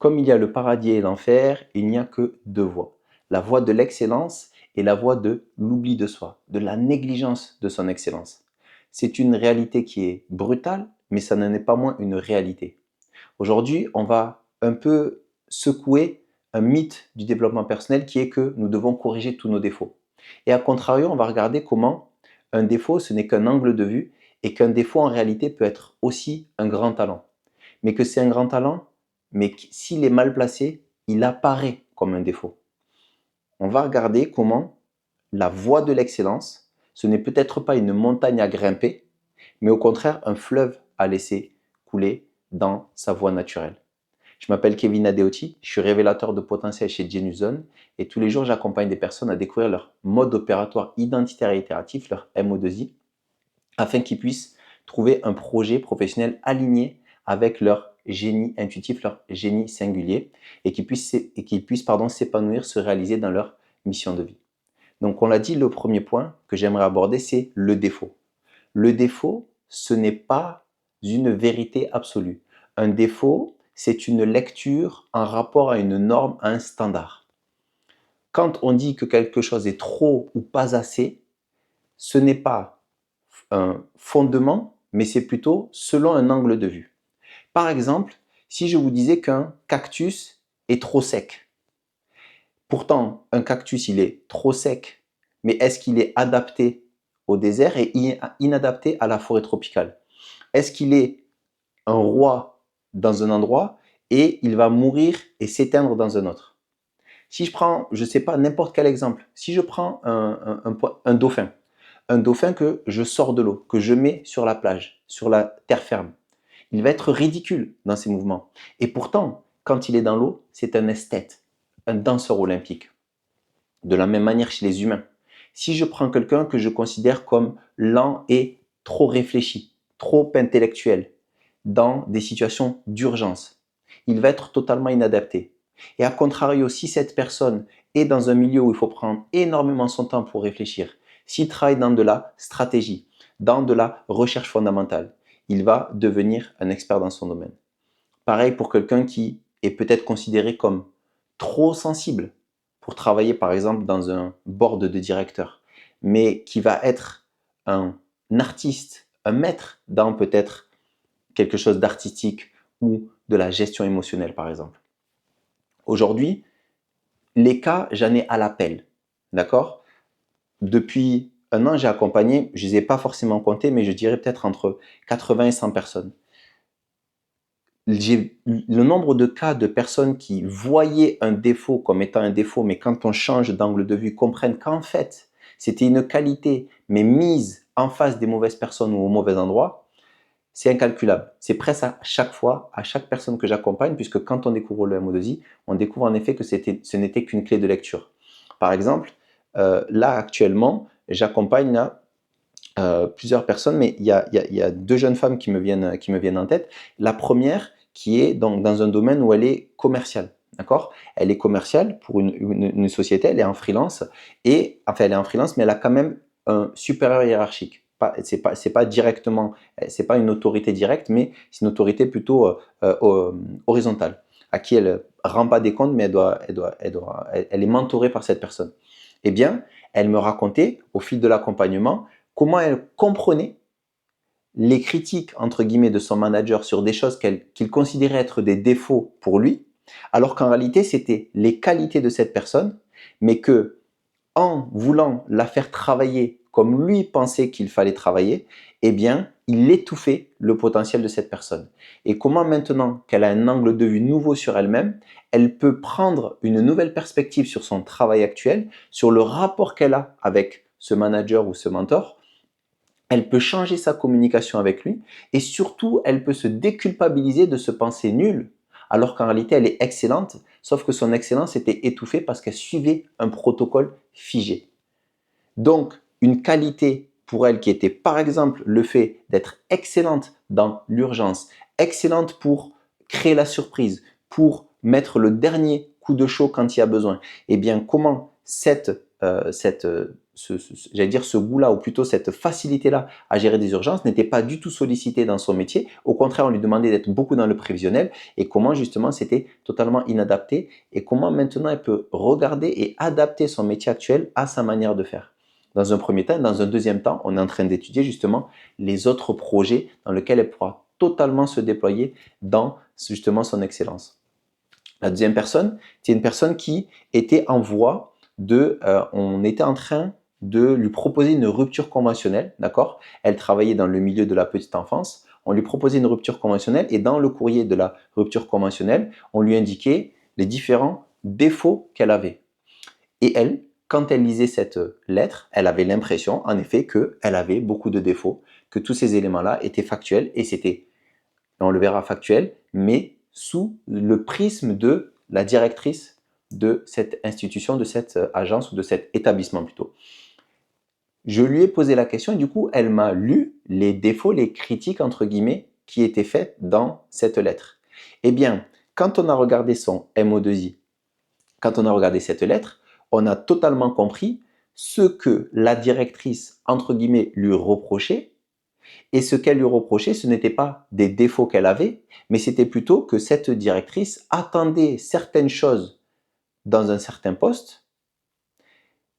Comme il y a le paradis et l'enfer, il n'y a que deux voies. La voie de l'excellence et la voie de l'oubli de soi, de la négligence de son excellence. C'est une réalité qui est brutale, mais ça n'en est pas moins une réalité. Aujourd'hui, on va un peu secouer un mythe du développement personnel qui est que nous devons corriger tous nos défauts. Et à contrario, on va regarder comment un défaut, ce n'est qu'un angle de vue et qu'un défaut, en réalité, peut être aussi un grand talent. Mais que c'est un grand talent, mais s'il est mal placé, il apparaît comme un défaut. On va regarder comment la voie de l'excellence, ce n'est peut-être pas une montagne à grimper, mais au contraire un fleuve à laisser couler dans sa voie naturelle. Je m'appelle Kevin Adeoti, je suis révélateur de potentiel chez Genius Zone et tous les jours j'accompagne des personnes à découvrir leur mode opératoire identitaire et itératif, leur MO2I, afin qu'ils puissent trouver un projet professionnel aligné avec leur génie intuitif, leur génie singulier et qu'ils puissent s'épanouir, se réaliser dans leur mission de vie. Donc on l'a dit, le premier point que j'aimerais aborder, c'est le défaut. Le défaut, ce n'est pas une vérité absolue. Un défaut, c'est une lecture en rapport à une norme, à un standard. Quand on dit que quelque chose est trop ou pas assez, ce n'est pas un fondement, mais c'est plutôt selon un angle de vue. Par exemple, si je vous disais qu'un cactus est trop sec, pourtant un cactus il est trop sec, mais est-ce qu'il est adapté au désert et inadapté à la forêt tropicale? Est-ce qu'il est un roi dans un endroit et il va mourir et s'éteindre dans un autre? Si je prends, je ne sais pas, n'importe quel exemple, si je prends un dauphin que je sors de l'eau, que je mets sur la plage, sur la terre ferme, il va être ridicule dans ses mouvements. Et pourtant, quand il est dans l'eau, c'est un esthète, un danseur olympique. De la même manière chez les humains. Si je prends quelqu'un que je considère comme lent et trop réfléchi, trop intellectuel, dans des situations d'urgence, il va être totalement inadapté. Et à contrario, si cette personne est dans un milieu où il faut prendre énormément son temps pour réfléchir, s'il travaille dans de la stratégie, dans de la recherche fondamentale, il va devenir un expert dans son domaine. Pareil pour quelqu'un qui est peut-être considéré comme trop sensible pour travailler par exemple dans un board de directeur, mais qui va être un artiste, un maître dans peut-être quelque chose d'artistique ou de la gestion émotionnelle par exemple. Aujourd'hui, les cas, j'en ai à l'appel, d'accord? Depuis un an, j'ai accompagné, je ne les ai pas forcément comptés, mais je dirais peut-être entre 80 et 100 personnes. J'ai le nombre de cas de personnes qui voyaient un défaut comme étant un défaut, mais quand on change d'angle de vue, comprennent qu'en fait, c'était une qualité, mais mise en face des mauvaises personnes ou au mauvais endroit, c'est incalculable. C'est presque à chaque fois, à chaque personne que j'accompagne, puisque quand on découvre le MO2I, on découvre en effet que ce n'était qu'une clé de lecture. Par exemple, là actuellement, j'accompagne plusieurs personnes, mais il y a deux jeunes femmes qui me viennent en tête. La première qui est dans un domaine où elle est commerciale. D'accord? Elle est commerciale pour une société, elle est en freelance, enfin elle est en freelance, mais elle a quand même un supérieur hiérarchique. C'est pas directement, c'est pas une autorité directe, mais c'est une autorité plutôt horizontale, à qui elle rend pas des comptes, mais elle est mentorée par cette personne. Eh bien, elle me racontait au fil de l'accompagnement comment elle comprenait les critiques entre guillemets de son manager sur des choses qu'il considérait être des défauts pour lui, alors qu'en réalité c'était les qualités de cette personne, mais que en voulant la faire travailler comme lui pensait qu'il fallait travailler, eh bien il étouffait le potentiel de cette personne. Et comment maintenant qu'elle a un angle de vue nouveau sur elle-même, elle peut prendre une nouvelle perspective sur son travail actuel, sur le rapport qu'elle a avec ce manager ou ce mentor. Elle peut changer sa communication avec lui et surtout, elle peut se déculpabiliser de se penser nulle, alors qu'en réalité, elle est excellente, sauf que son excellence était étouffée parce qu'elle suivait un protocole figé. Donc, une qualité pour elle qui était par exemple le fait d'être excellente dans l'urgence, excellente pour créer la surprise, pour mettre le dernier coup de chaud quand il y a besoin. Eh bien, comment cette j'allais dire ce goût-là, ou plutôt cette facilité-là à gérer des urgences, n'était pas du tout sollicité dans son métier. Au contraire, on lui demandait d'être beaucoup dans le prévisionnel, et comment justement c'était totalement inadapté, et comment maintenant elle peut regarder et adapter son métier actuel à sa manière de faire. Dans un premier temps. Dans un deuxième temps, on est en train d'étudier justement les autres projets dans lesquels elle pourra totalement se déployer dans justement son excellence. La deuxième personne, c'est une personne qui était en voie on était en train de lui proposer une rupture conventionnelle, d'accord? Elle travaillait dans le milieu de la petite enfance, on lui proposait une rupture conventionnelle, et dans le courrier de la rupture conventionnelle, on lui indiquait les différents défauts qu'elle avait. Et elle, quand elle lisait cette lettre, elle avait l'impression, en effet, qu'elle avait beaucoup de défauts, que tous ces éléments-là étaient factuels, et c'était, on le verra, factuel, mais sous le prisme de la directrice de cette institution, de cette agence ou de cet établissement plutôt. Je lui ai posé la question et du coup, elle m'a lu les défauts, les critiques entre guillemets qui étaient faites dans cette lettre. Eh bien, quand on a regardé son MO2I, quand on a regardé cette lettre, on a totalement compris ce que la directrice entre guillemets lui reprochait. Et ce qu'elle lui reprochait, ce n'était pas des défauts qu'elle avait, mais c'était plutôt que cette directrice attendait certaines choses dans un certain poste,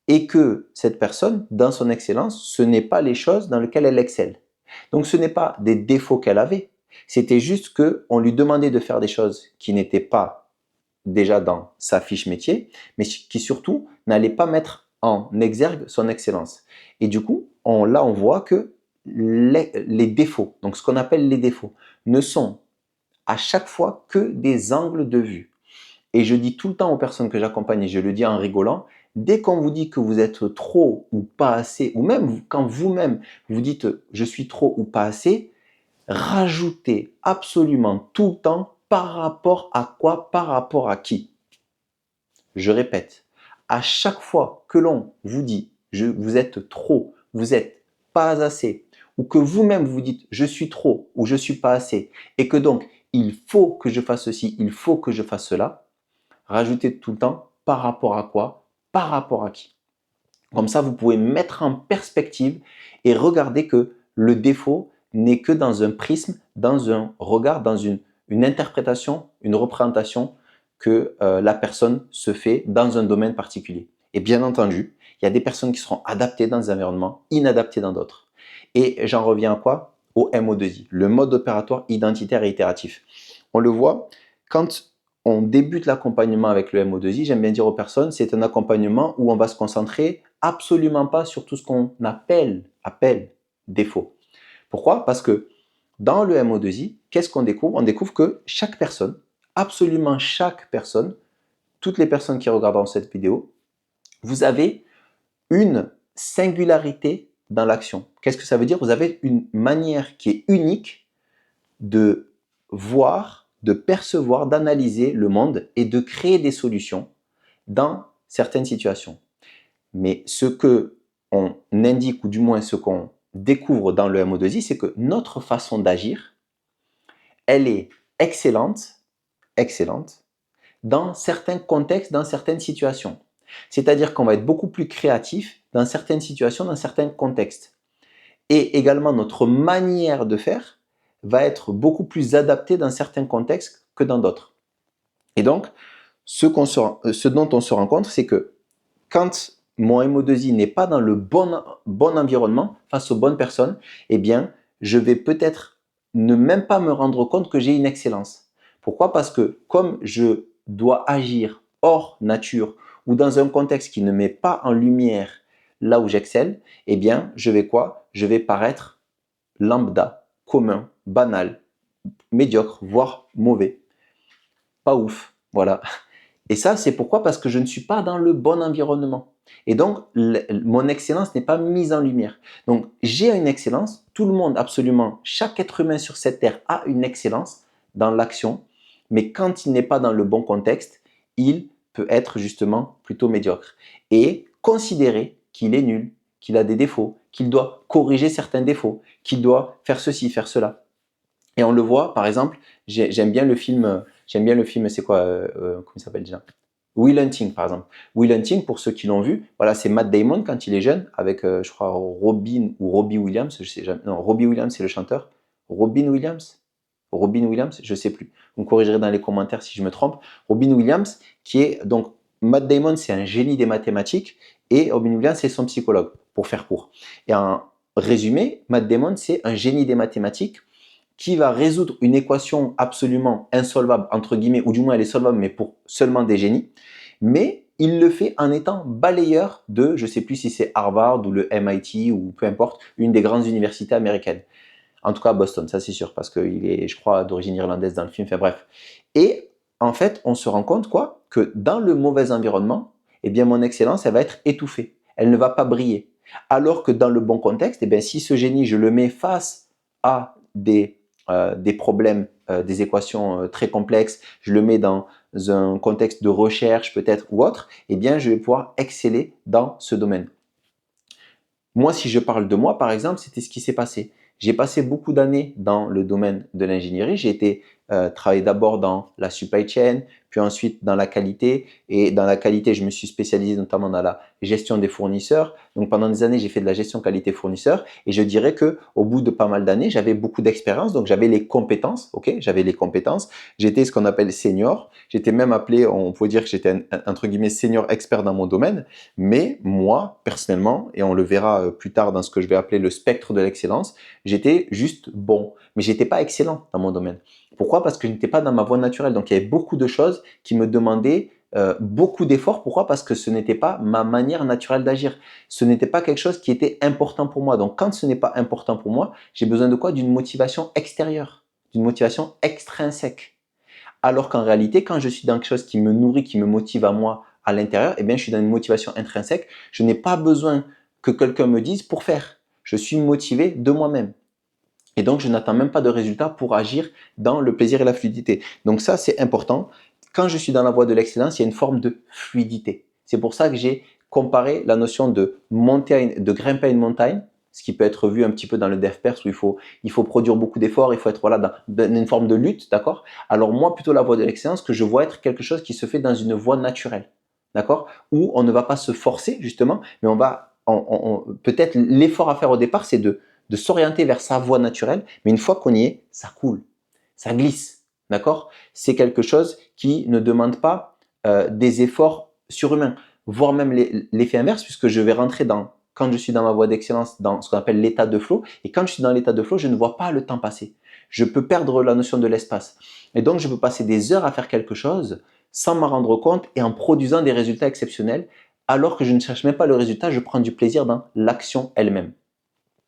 et que cette personne, dans son excellence, ce n'est pas les choses dans lesquelles elle excelle. Donc ce n'est pas des défauts qu'elle avait, c'était juste qu'on lui demandait de faire des choses qui n'étaient pas déjà dans sa fiche métier, mais qui surtout n'allaient pas mettre en exergue son excellence. Et du coup, là on voit que les défauts, donc ce qu'on appelle les défauts, ne sont à chaque fois que des angles de vue. Et je dis tout le temps aux personnes que j'accompagne, et je le dis en rigolant, dès qu'on vous dit que vous êtes trop ou pas assez, ou même quand vous-même vous dites je suis trop ou pas assez, rajoutez absolument tout le temps par rapport à quoi, par rapport à qui. Je répète, à chaque fois que l'on vous dit vous êtes trop, vous êtes pas assez, ou que vous-même vous dites je suis trop ou je suis pas assez, et que donc il faut que je fasse ceci, il faut que je fasse cela, rajoutez tout le temps par rapport à quoi, par rapport à qui. Comme ça, vous pouvez mettre en perspective et regarder que le défaut n'est que dans un prisme, dans un regard, dans une interprétation, une représentation que la personne se fait dans un domaine particulier. Et bien entendu, il y a des personnes qui seront adaptées dans un environnement, inadaptées dans d'autres. Et j'en reviens à quoi? Au MO2I, le mode opératoire identitaire et itératif. On le voit quand on débute l'accompagnement avec le MO2I, j'aime bien dire aux personnes, c'est un accompagnement où on va se concentrer absolument pas sur tout ce qu'on appelle défaut. Pourquoi? Parce que dans le MO2I, qu'est-ce qu'on découvre? On découvre que chaque personne, absolument chaque personne, toutes les personnes qui regarderont cette vidéo, vous avez une singularité dans l'action. Qu'est-ce que ça veut dire? Vous avez une manière qui est unique de voir, de percevoir, d'analyser le monde et de créer des solutions dans certaines situations. Mais ce que on indique, ou du moins ce qu'on découvre dans le MO2I, c'est que notre façon d'agir, elle est excellente, excellente, dans certains contextes, dans certaines situations. C'est-à-dire qu'on va être beaucoup plus créatif dans certaines situations, dans certains contextes. Et également, notre manière de faire va être beaucoup plus adaptée dans certains contextes que dans d'autres. Et donc, ce dont on se rend compte, c'est que quand mon MO2I n'est pas dans le bon environnement, face aux bonnes personnes, eh bien, je vais peut-être ne même pas me rendre compte que j'ai une excellence. Pourquoi? Parce que comme je dois agir hors nature ou dans un contexte qui ne met pas en lumière là où j'excelle, eh bien, je vais quoi? Je vais paraître lambda, commun, banal, médiocre, voire mauvais. Pas ouf, voilà. Et ça, c'est pourquoi? Parce que je ne suis pas dans le bon environnement. Et donc, mon excellence n'est pas mise en lumière. Donc, j'ai une excellence. Tout le monde, absolument, chaque être humain sur cette terre a une excellence dans l'action. Mais quand il n'est pas dans le bon contexte, il peut être justement plutôt médiocre. Et considérer qu'il est nul, qu'il a des défauts, qu'il doit corriger certains défauts, qu'il doit faire ceci, faire cela. Et on le voit, par exemple, j'aime bien le film, c'est quoi, comment il s'appelle déjà? Will Hunting, par exemple. Will Hunting, pour ceux qui l'ont vu, voilà, c'est Matt Damon quand il est jeune, avec, je crois, Robin ou Robbie Williams, je sais jamais. Non, Robbie Williams, c'est le chanteur. Robin Williams? Robin Williams, je sais plus. Vous me corrigerez dans les commentaires si je me trompe. Robin Williams, qui est donc Matt Damon, c'est un génie des mathématiques et Robin Williams, c'est son psychologue, pour faire court. Et en résumé, Matt Damon, c'est un génie des mathématiques qui va résoudre une équation absolument insolvable, entre guillemets, ou du moins elle est solvable, mais pour seulement des génies. Mais il le fait en étant balayeur de, je ne sais plus si c'est Harvard ou le MIT ou peu importe, une des grandes universités américaines. En tout cas, Boston, ça c'est sûr, parce qu'il est, je crois, d'origine irlandaise dans le film, enfin bref. Et en fait, on se rend compte quoi, que dans le mauvais environnement, eh bien, mon excellence, elle va être étouffée. Elle ne va pas briller. Alors que dans le bon contexte, eh bien, si ce génie, je le mets face à des problèmes, des équations très complexes, je le mets dans un contexte de recherche peut-être ou autre, eh bien, je vais pouvoir exceller dans ce domaine. Moi, si je parle de moi, par exemple, c'était ce qui s'est passé. J'ai passé beaucoup d'années dans le domaine de l'ingénierie. J'ai été travailler d'abord dans la supply chain, puis ensuite dans la qualité. Et dans la qualité, je me suis spécialisé notamment dans la gestion des fournisseurs. Donc pendant des années, j'ai fait de la gestion qualité fournisseur. Et je dirais que au bout de pas mal d'années, j'avais beaucoup d'expérience. Donc j'avais les compétences. Ok, j'avais les compétences. J'étais ce qu'on appelle senior. J'étais même appelé, on peut dire que j'étais entre guillemets senior expert dans mon domaine. Mais moi, personnellement, et on le verra plus tard dans ce que je vais appeler le spectre de l'excellence, j'étais juste bon, mais j'étais pas excellent dans mon domaine. Pourquoi? Parce que je n'étais pas dans ma voie naturelle. Donc il y avait beaucoup de choses qui me demandaient beaucoup d'efforts. Pourquoi? Parce que ce n'était pas ma manière naturelle d'agir. Ce n'était pas quelque chose qui était important pour moi. Donc quand ce n'est pas important pour moi, j'ai besoin de quoi? D'une motivation extérieure, d'une motivation extrinsèque. Alors qu'en réalité, quand je suis dans quelque chose qui me nourrit, qui me motive à moi à l'intérieur, eh bien, je suis dans une motivation intrinsèque. Je n'ai pas besoin que quelqu'un me dise pour faire. Je suis motivé de moi-même. Et donc, je n'attends même pas de résultat pour agir dans le plaisir et la fluidité. Donc ça, c'est important. Quand je suis dans la voie de l'excellence, il y a une forme de fluidité. C'est pour ça que j'ai comparé la notion de de grimper à une montagne, ce qui peut être vu un petit peu dans le DevPers où il faut produire beaucoup d'efforts, il faut être voilà, dans une forme de lutte, d'accord? Alors moi, plutôt la voie de l'excellence, que je vois être quelque chose qui se fait dans une voie naturelle, d'accord? Où on ne va pas se forcer, justement, mais peut-être l'effort à faire au départ, c'est de s'orienter vers sa voie naturelle, mais une fois qu'on y est, ça coule, ça glisse, d'accord? C'est quelque chose qui ne demande pas des efforts surhumains, voire même l'effet inverse, puisque je vais rentrer quand je suis dans ma voie d'excellence, dans ce qu'on appelle l'état de flow, et quand je suis dans l'état de flow, je ne vois pas le temps passer. Je peux perdre la notion de l'espace. Et donc, je peux passer des heures à faire quelque chose sans m'en rendre compte et en produisant des résultats exceptionnels, alors que je ne cherche même pas le résultat, je prends du plaisir dans l'action elle-même.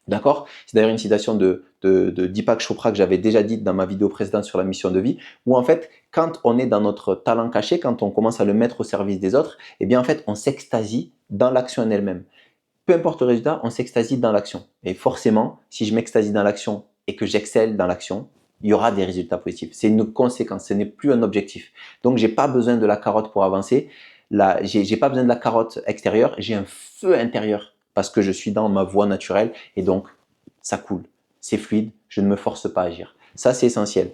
D'accord? C'est d'ailleurs une citation de Deepak Chopra que j'avais déjà dite dans ma vidéo précédente sur la mission de vie, où en fait, quand on est dans notre talent caché, quand on commence à le mettre au service des autres, eh bien en fait, on s'extasie dans l'action en elle-même. Peu importe le résultat, on s'extasie dans l'action. Et forcément, si je m'extasie dans l'action et que j'excelle dans l'action, il y aura des résultats positifs. C'est une conséquence, ce n'est plus un objectif. Donc, j'ai pas besoin de la carotte pour avancer. Là, j'ai pas besoin de la carotte extérieure, j'ai un feu intérieur parce que je suis dans ma voie naturelle et donc ça coule, c'est fluide, je ne me force pas à agir. Ça, c'est essentiel.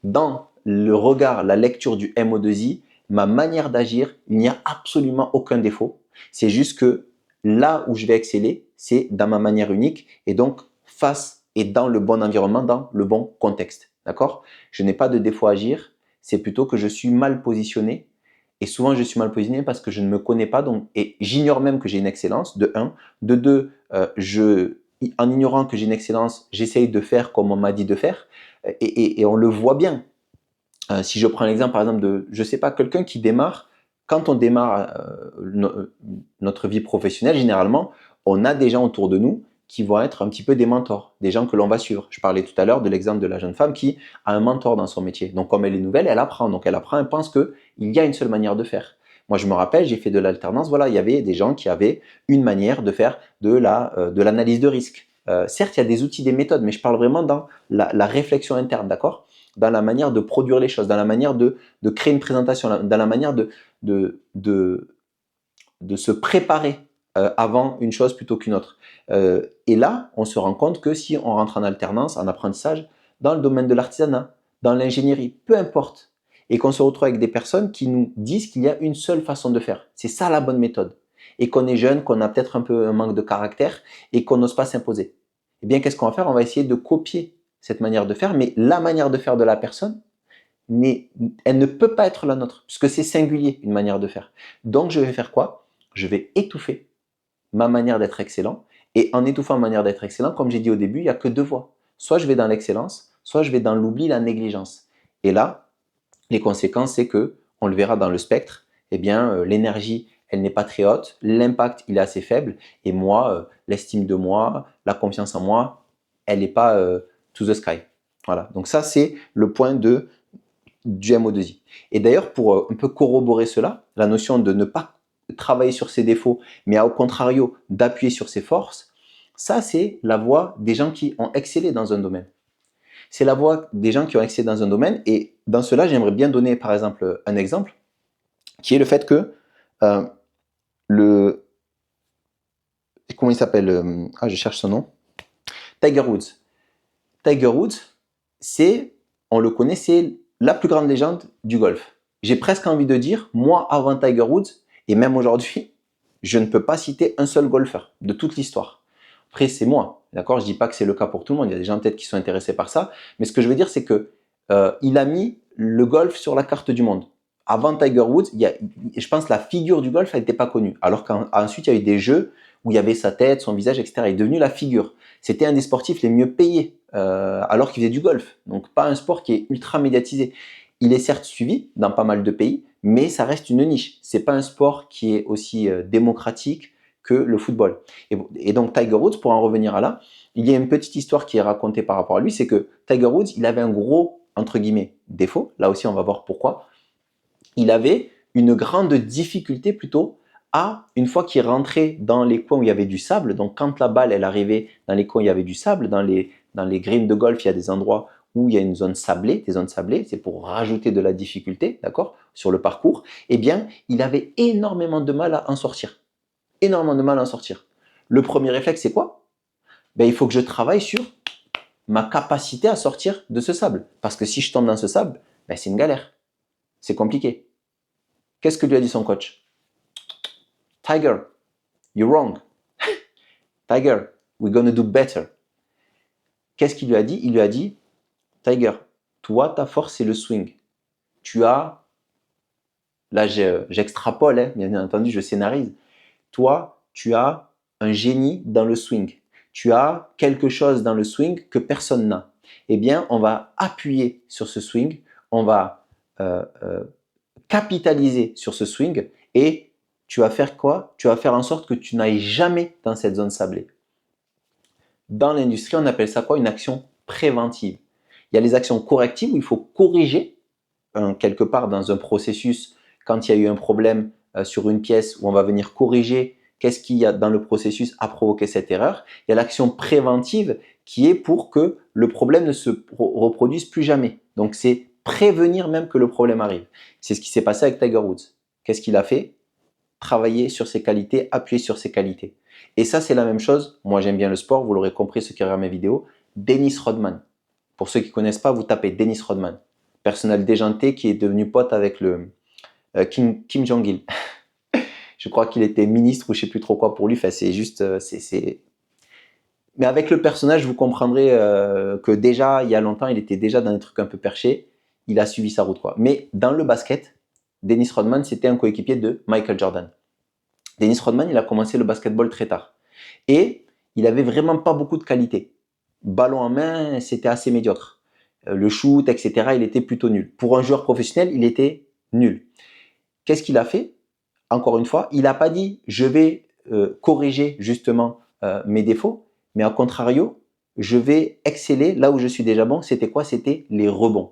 Dans le regard, la lecture du MO2I, ma manière d'agir, il n'y a absolument aucun défaut. C'est juste que là où je vais exceller, c'est dans ma manière unique et donc face et dans le bon environnement, dans le bon contexte. D'accord? Je n'ai pas de défaut à agir, c'est plutôt que je suis mal positionné. Et souvent, je suis mal positionné parce que je ne me connais pas donc, et j'ignore même que j'ai une excellence, de un. De deux, en ignorant que j'ai une excellence, j'essaye de faire comme on m'a dit de faire. Et on le voit bien. Si je prends l'exemple, par exemple, de, je sais pas, quelqu'un qui démarre, quand on démarre notre vie professionnelle, généralement, on a des gens autour de nous qui vont être un petit peu des mentors, des gens que l'on va suivre. Je parlais tout à l'heure de l'exemple de la jeune femme qui a un mentor dans son métier. Donc, comme elle est nouvelle, elle apprend. Donc, elle apprend, elle pense qu'il y a une seule manière de faire. Moi, je me rappelle, j'ai fait de l'alternance. Voilà, il y avait des gens qui avaient une manière de faire de l'analyse de risque. Certes, il y a des outils, des méthodes, mais je parle vraiment dans la réflexion interne, d'accord? Dans la manière de produire les choses, dans la manière de créer une présentation, dans la manière de, de, de se préparer avant une chose plutôt qu'une autre. Et là, on se rend compte que si on rentre en alternance, en apprentissage, dans le domaine de l'artisanat, dans l'ingénierie, peu importe, et qu'on se retrouve avec des personnes qui nous disent qu'il y a une seule façon de faire. C'est ça la bonne méthode. Et qu'on est jeune, qu'on a peut-être un peu un manque de caractère et qu'on n'ose pas s'imposer. Eh bien, qu'est-ce qu'on va faire? On va essayer de copier cette manière de faire, mais la manière de faire de la personne, elle ne peut pas être la nôtre, puisque c'est singulier, une manière de faire. Donc, je vais faire quoi? Je vais étouffer ma manière d'être excellent, et en étouffant ma manière d'être excellent, comme j'ai dit au début, il n'y a que deux voies. Soit je vais dans l'excellence, soit je vais dans l'oubli, la négligence. Et là, les conséquences, c'est que, on le verra dans le spectre, eh bien, l'énergie, elle n'est pas très haute, l'impact, il est assez faible, et moi, l'estime de moi, la confiance en moi, elle n'est pas to the sky. Voilà, donc ça, c'est le point du MO2I. Et d'ailleurs, pour un peu corroborer cela, la notion de ne pas travailler sur ses défauts, mais au contrario, d'appuyer sur ses forces, ça, c'est la voie des gens qui ont excellé dans un domaine. C'est la voie des gens qui ont excellé dans un domaine, et dans cela, j'aimerais bien donner, par exemple, un exemple, qui est le fait que euh, le... Comment il s'appelle je cherche son nom. Tiger Woods. Tiger Woods, on le connaît, c'est la plus grande légende du golf. J'ai presque envie de dire, moi, avant Tiger Woods, et même aujourd'hui, je ne peux pas citer un seul golfeur de toute l'histoire. Après, c'est moi, d'accord? Je dis pas que c'est le cas pour tout le monde. Il y a des gens peut-être qui sont intéressés par ça, mais ce que je veux dire, c'est que il a mis le golf sur la carte du monde. Avant Tiger Woods, je pense que la figure du golf n'était pas connue. Alors qu'ensuite, il y a eu des jeux où il y avait sa tête, son visage, etc. Il est devenu la figure. C'était un des sportifs les mieux payés, alors qu'il faisait du golf. Donc, pas un sport qui est ultra médiatisé. Il est certes suivi dans pas mal de pays, mais ça reste une niche. C'est pas un sport qui est aussi démocratique que le football. Et donc Tiger Woods, pour en revenir à là, il y a une petite histoire qui est racontée par rapport à lui, c'est que Tiger Woods, il avait un gros, entre guillemets, défaut. Là aussi, on va voir pourquoi. Il avait une grande difficulté plutôt une fois qu'il rentrait dans les coins où il y avait du sable, donc quand la balle, elle arrivait dans les coins où il y avait du sable, dans les greens de golf, il y a des endroits où il y a une zone sablée, des zones sablées, c'est pour rajouter de la difficulté, d'accord, sur le parcours, eh bien, il avait énormément de mal à en sortir. Énormément de mal à en sortir. Le premier réflexe, c'est quoi? Ben, il faut que je travaille sur ma capacité à sortir de ce sable. Parce que si je tombe dans ce sable, ben, c'est une galère. C'est compliqué. Qu'est-ce que lui a dit son coach? Tiger, you're wrong. Tiger, we're gonna do better. Qu'est-ce qu'il lui a dit? Il lui a dit, Tiger, toi, ta force, c'est le swing. Tu as, là j'extrapole, hein, bien entendu, je scénarise. Toi, tu as un génie dans le swing. Tu as quelque chose dans le swing que personne n'a. Eh bien, on va appuyer sur ce swing, on va capitaliser sur ce swing et tu vas faire quoi? Tu vas faire en sorte que tu n'ailles jamais dans cette zone sablée. Dans l'industrie, on appelle ça quoi? Une action préventive. Il y a les actions correctives où il faut corriger quelque part dans un processus quand il y a eu un problème sur une pièce où on va venir corriger qu'est-ce qu'il y a dans le processus à provoquer cette erreur. Il y a l'action préventive qui est pour que le problème ne se reproduise plus jamais. Donc c'est prévenir même que le problème arrive. C'est ce qui s'est passé avec Tiger Woods. Qu'est-ce qu'il a fait? Travailler sur ses qualités, appuyer sur ses qualités. Et ça, c'est la même chose. Moi, j'aime bien le sport, vous l'aurez compris, ceux qui regardent mes vidéos. Dennis Rodman. Pour ceux qui ne connaissent pas, vous tapez Dennis Rodman. Personnel déjanté qui est devenu pote avec le Kim Jong-il. Je crois qu'il était ministre ou je ne sais plus trop quoi pour lui. Enfin, c'est juste... Mais avec le personnage, vous comprendrez que déjà, il y a longtemps, il était déjà dans des trucs un peu perchés. Il a suivi sa route, quoi. Mais dans le basket, Dennis Rodman, c'était un coéquipier de Michael Jordan. Dennis Rodman, il a commencé le basketball très tard. Et il avait vraiment pas beaucoup de qualité. Ballon en main, c'était assez médiocre. Le shoot, etc., il était plutôt nul. Pour un joueur professionnel, il était nul. Qu'est-ce qu'il a fait? Encore une fois, il n'a pas dit « je vais corriger justement mes défauts », mais au contrario, je vais exceller là où je suis déjà bon. C'était quoi? C'était les rebonds.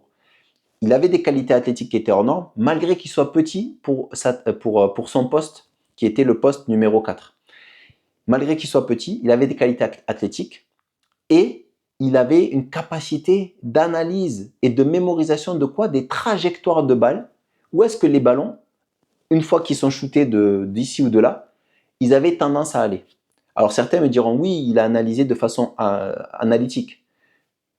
Il avait des qualités athlétiques qui étaient hors normes, malgré qu'il soit petit pour son poste, qui était le poste numéro 4. Malgré qu'il soit petit, il avait des qualités athlétiques et il avait une capacité d'analyse et de mémorisation de quoi? Des trajectoires de balles. Où est-ce que les ballons, une fois qu'ils sont shootés d'ici ou de là, ils avaient tendance à aller. Alors certains me diront oui, il a analysé de façon analytique.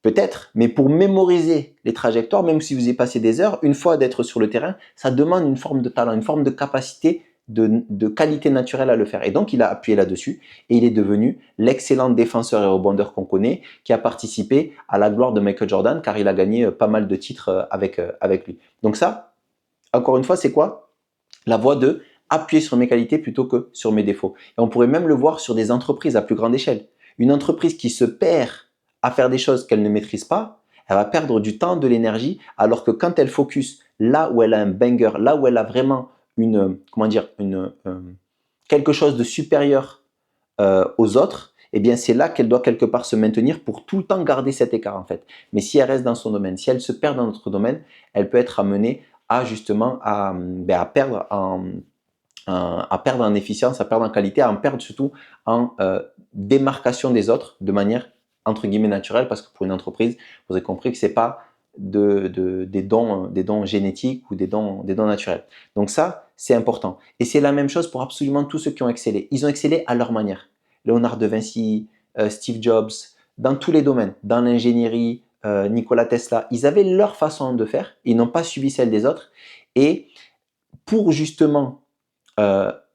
Peut-être, mais pour mémoriser les trajectoires, même si vous y passé des heures, une fois d'être sur le terrain, ça demande une forme de talent, une forme de capacité, de qualité naturelle à le faire. Et donc, il a appuyé là-dessus et il est devenu l'excellent défenseur et rebondeur qu'on connaît, qui a participé à la gloire de Michael Jordan, car il a gagné pas mal de titres avec lui. Donc ça, encore une fois, c'est quoi? La voie de appuyer sur mes qualités plutôt que sur mes défauts. Et on pourrait même le voir sur des entreprises à plus grande échelle. Une entreprise qui se perd à faire des choses qu'elle ne maîtrise pas, elle va perdre du temps, de l'énergie, alors que quand elle focus là où elle a un banger, là où elle a vraiment comment dire, quelque chose de supérieur aux autres, eh bien c'est là qu'elle doit quelque part se maintenir pour tout le temps garder cet écart en fait. Mais si elle reste dans son domaine, si elle se perd dans notre domaine, elle peut être amenée à justement à perdre à perdre en efficience, à perdre en qualité, à en perdre surtout en démarcation des autres de manière entre guillemets naturelle, parce que pour une entreprise, vous avez compris que ce n'est pas des dons génétiques ou des dons naturels. Donc ça, c'est important. Et c'est la même chose pour absolument tous ceux qui ont excellé. Ils ont excellé à leur manière. Léonard de Vinci, Steve Jobs, dans tous les domaines, dans l'ingénierie, Nikola Tesla, ils avaient leur façon de faire, ils n'ont pas suivi celle des autres. Et pour justement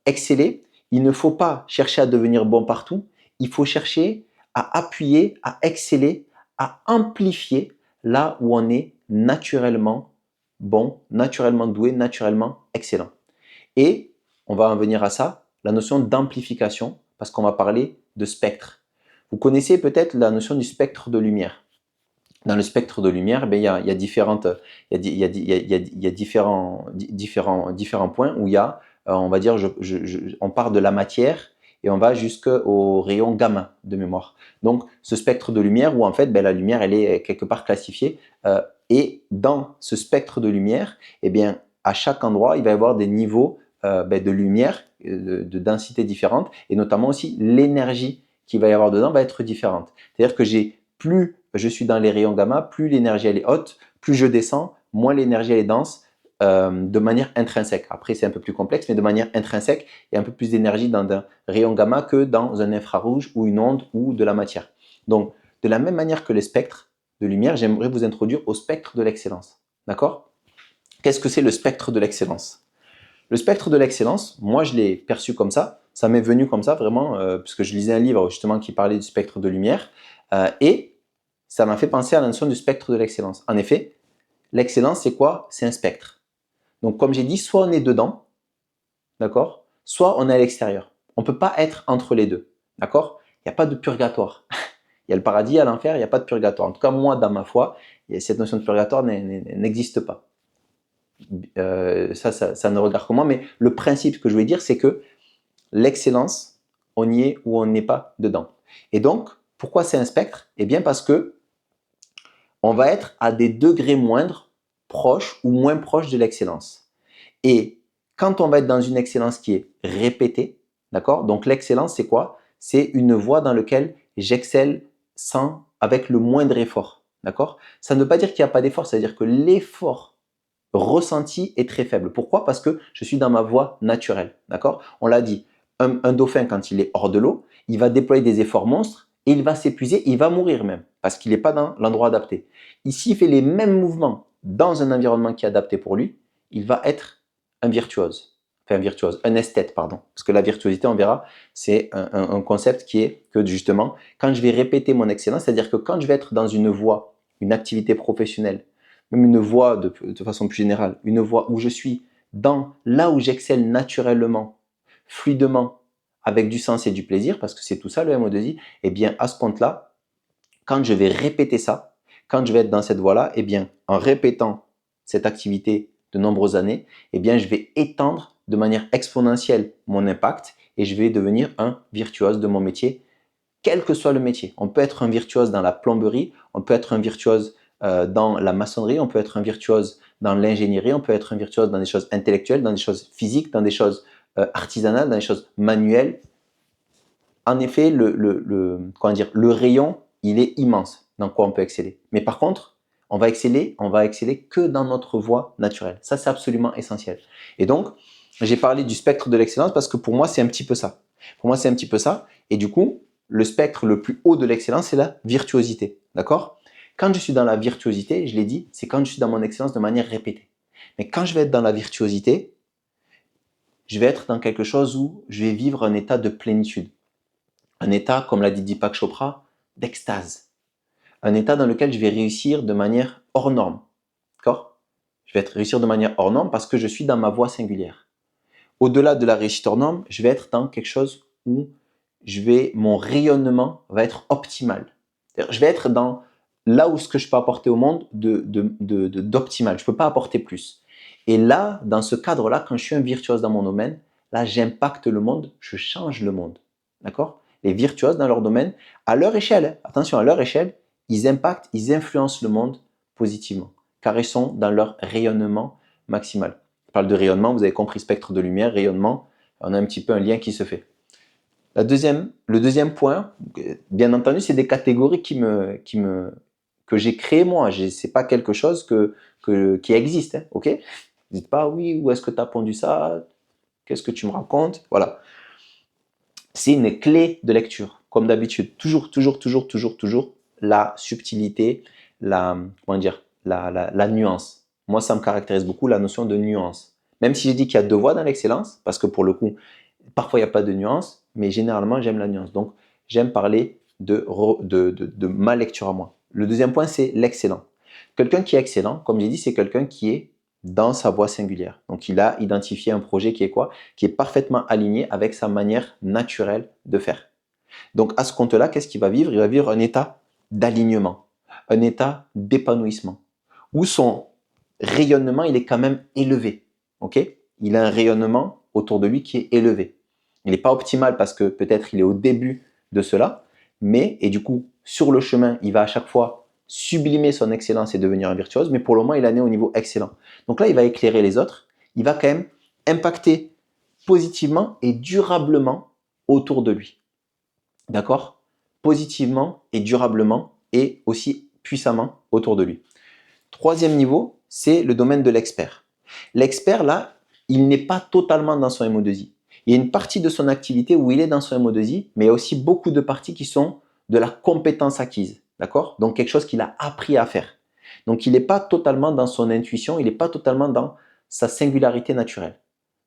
exceller, il ne faut pas chercher à devenir bon partout, il faut chercher à appuyer, à exceller, à amplifier là où on est naturellement bon, naturellement doué, naturellement excellent. Et on va en venir à ça, la notion d'amplification, parce qu'on va parler de spectre. Vous connaissez peut-être la notion du spectre de lumière. Dans le spectre de lumière, il y a différents points où il y a, on va dire, on part de la matière et on va jusqu'au rayon gamma de mémoire. Donc, ce spectre de lumière où en fait, la lumière, elle est quelque part classifiée. Et dans ce spectre de lumière, eh bien, à chaque endroit, il va y avoir des niveaux de lumière, de densité différentes, et notamment aussi l'énergie qu'il va y avoir dedans va être différente. C'est-à-dire que plus je suis dans les rayons gamma, plus l'énergie elle est haute, plus je descends, moins l'énergie elle est dense, de manière intrinsèque. Après, c'est un peu plus complexe, mais de manière intrinsèque, il y a un peu plus d'énergie dans un rayon gamma que dans un infrarouge ou une onde ou de la matière. Donc, de la même manière que les spectres de lumière, j'aimerais vous introduire au spectre de l'excellence. D'accord? Qu'est-ce que c'est le spectre de l'excellence? Le spectre de l'excellence, moi je l'ai perçu comme ça m'est venu comme ça vraiment, puisque je lisais un livre justement qui parlait du spectre de lumière, et ça m'a fait penser à la notion du spectre de l'excellence. En effet, l'excellence c'est quoi? C'est un spectre. Donc comme j'ai dit, soit on est dedans, d'accord? Soit on est à l'extérieur. On ne peut pas être entre les deux, d'accord? Il n'y a pas de purgatoire. Il y a le paradis, il y a l'enfer, il n'y a pas de purgatoire. En tout cas, moi, dans ma foi, cette notion de purgatoire n'existe pas. Ça ne regarde que moi, mais le principe que je voulais dire, c'est que l'excellence, on y est ou on n'est pas dedans. Et donc, pourquoi c'est un spectre? Eh bien parce que on va être à des degrés moindres, proches ou moins proches de l'excellence. Et quand on va être dans une excellence qui est répétée, d'accord? Donc l'excellence, c'est quoi? C'est une voie dans laquelle j'excelle avec le moindre effort, d'accord? Ça ne veut pas dire qu'il n'y a pas d'effort, c'est-à-dire que l'effort ressenti est très faible. Pourquoi? Parce que je suis dans ma voie naturelle, d'accord? On l'a dit, un dauphin, quand il est hors de l'eau, il va déployer des efforts monstres et il va s'épuiser, il va mourir même, parce qu'il n'est pas dans l'endroit adapté. Ici, il fait les mêmes mouvements dans un environnement qui est adapté pour lui, il va être un virtuose. Enfin, un virtuose, un esthète, pardon. Parce que la virtuosité, on verra, c'est un concept qui est que justement, quand je vais répéter mon excellence, c'est-à-dire que quand je vais être dans une voie, une activité professionnelle, même une voie de façon plus générale, une voie où je suis là où j'excelle naturellement, fluidement, avec du sens et du plaisir, parce que c'est tout ça le MO2I, eh bien à ce compte-là, quand je vais répéter ça, quand je vais être dans cette voie-là, eh bien en répétant cette activité de nombreuses années, eh bien je vais étendre de manière exponentielle mon impact et je vais devenir un virtuose de mon métier, quel que soit le métier. On peut être un virtuose dans la plomberie, on peut être un virtuose dans la maçonnerie, on peut être un virtuose dans l'ingénierie, on peut être un virtuose dans des choses intellectuelles, dans des choses physiques, dans des choses artisanales, dans des choses manuelles. En effet, le rayon, il est immense dans quoi on peut exceller. Mais par contre, on va exceller que dans notre voie naturelle. Ça, c'est absolument essentiel. Et donc, j'ai parlé du spectre de l'excellence parce que pour moi, c'est un petit peu ça. Pour moi, c'est un petit peu ça. Et du coup, le spectre le plus haut de l'excellence, c'est la virtuosité. D'accord? Quand je suis dans la virtuosité, je l'ai dit, c'est quand je suis dans mon excellence de manière répétée. Mais quand je vais être dans la virtuosité, je vais être dans quelque chose où je vais vivre un état de plénitude. Un état, comme l'a dit Deepak Chopra, d'extase. Un état dans lequel je vais réussir de manière hors norme. D'accord? Je vais réussir de manière hors norme parce que je suis dans ma voie singulière. Au-delà de la réussite hors norme, je vais être dans quelque chose où mon rayonnement va être optimal. Je vais être dans là où ce que je peux apporter au monde d'optimal. Je ne peux pas apporter plus. Et là, dans ce cadre-là, quand je suis un virtuose dans mon domaine, là, j'impacte le monde, je change le monde. D'accord? Les virtuoses dans leur domaine, à leur échelle, attention, à leur échelle, ils impactent, ils influencent le monde positivement, car ils sont dans leur rayonnement maximal. Je parle de rayonnement, vous avez compris, spectre de lumière, rayonnement, on a un petit peu un lien qui se fait. Le deuxième point, bien entendu, c'est des catégories que j'ai créées moi. Ce n'est pas quelque chose qui existe. Hein, ok? Dites pas, oui, où est-ce que tu as pondu ça? Qu'est-ce que tu me racontes? Voilà. C'est une clé de lecture, comme d'habitude. Toujours, la subtilité, la nuance. Moi, ça me caractérise beaucoup, la notion de nuance. Même si j'ai dit qu'il y a deux voies dans l'excellence, parce que pour le coup, parfois il n'y a pas de nuance, mais généralement j'aime la nuance. Donc, j'aime parler de ma lecture à moi. Le deuxième point, c'est l'excellent. Quelqu'un qui est excellent, comme j'ai dit, c'est quelqu'un qui est dans sa voie singulière. Donc, il a identifié un projet qui est quoi? Qui est parfaitement aligné avec sa manière naturelle de faire. Donc, à ce compte-là, qu'est-ce qu'il va vivre? Il va vivre un état d'alignement, un état d'épanouissement, où son rayonnement, il est quand même élevé. Ok? Il a un rayonnement autour de lui qui est élevé. Il n'est pas optimal parce que peut-être il est au début de cela, et du coup, sur le chemin, il va à chaque fois sublimer son excellence et devenir un virtuose, mais pour le moment, il en est au niveau excellent. Donc là, il va éclairer les autres, il va quand même impacter positivement et durablement autour de lui. D'accord? Positivement et durablement et aussi puissamment autour de lui. Troisième niveau, c'est le domaine de l'expert. L'expert, là, il n'est pas totalement dans son MO2I. Il y a une partie de son activité où il est dans son MO2I, mais il y a aussi beaucoup de parties qui sont de la compétence acquise. D'accord? Donc, quelque chose qu'il a appris à faire. Donc, il n'est pas totalement dans son intuition, il n'est pas totalement dans sa singularité naturelle.